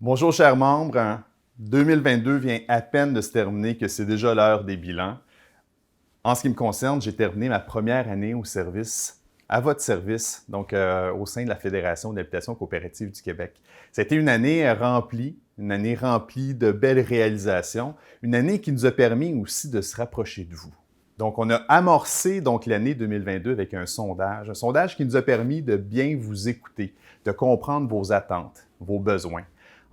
Bonjour chers membres, 2022 vient à peine de se terminer que c'est déjà l'heure des bilans. En ce qui me concerne, j'ai terminé ma première année au service, à votre service, donc au sein de la Fédération d'habitation coopérative du Québec. C'était une année remplie de belles réalisations, une année qui nous a permis aussi de se rapprocher de vous. Donc, on a amorcé l'année 2022 avec un sondage qui nous a permis de bien vous écouter, de comprendre vos attentes, vos besoins.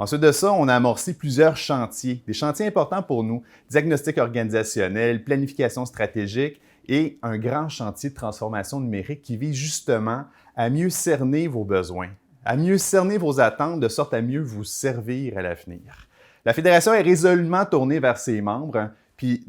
Ensuite de ça, on a amorcé plusieurs chantiers, des chantiers importants pour nous, diagnostic organisationnel, planification stratégique et un grand chantier de transformation numérique qui vise justement à mieux cerner vos besoins, à mieux cerner vos attentes de sorte à mieux vous servir à l'avenir. La Fédération est résolument tournée vers ses membres, puis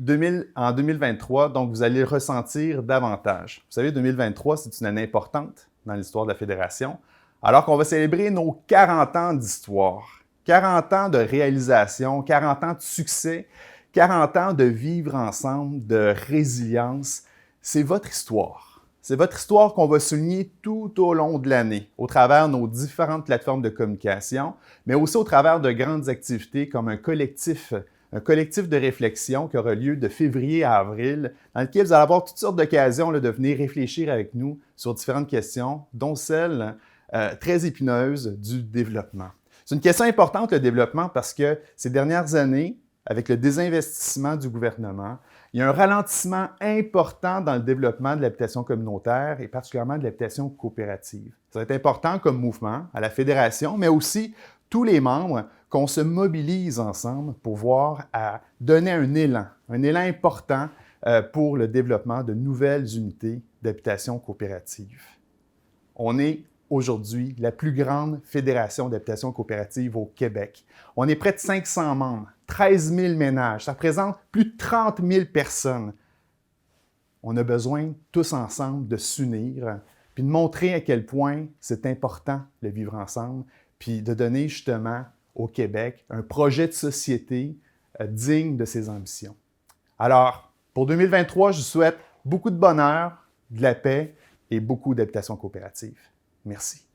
en 2023, donc vous allez le ressentir davantage. Vous savez, 2023, c'est une année importante dans l'histoire de la Fédération, alors qu'on va célébrer nos 40 ans d'histoire. 40 ans de réalisation, 40 ans de succès, 40 ans de vivre ensemble, de résilience. C'est votre histoire. C'est votre histoire qu'on va souligner tout au long de l'année, au travers de nos différentes plateformes de communication, mais aussi au travers de grandes activités comme un collectif de réflexion qui aura lieu de février à avril, dans lequel vous allez avoir toutes sortes d'occasions de venir réfléchir avec nous sur différentes questions, dont celle très épineuse du développement. C'est une question importante, le développement, parce que ces dernières années, avec le désinvestissement du gouvernement, il y a un ralentissement important dans le développement de l'habitation communautaire et particulièrement de l'habitation coopérative. Ça va être important comme mouvement à la Fédération, mais aussi tous les membres, qu'on se mobilise ensemble pour voir à donner un élan important pour le développement de nouvelles unités d'habitation coopérative. On est aujourd'hui la plus grande fédération d'habitation coopérative au Québec. On est près de 500 membres, 13 000 ménages, ça représente plus de 30 000 personnes. On a besoin tous ensemble de s'unir, puis de montrer à quel point c'est important de vivre ensemble, puis de donner justement au Québec un projet de société digne de ses ambitions. Alors, pour 2023, je vous souhaite beaucoup de bonheur, de la paix et beaucoup d'habitation coopérative. Merci.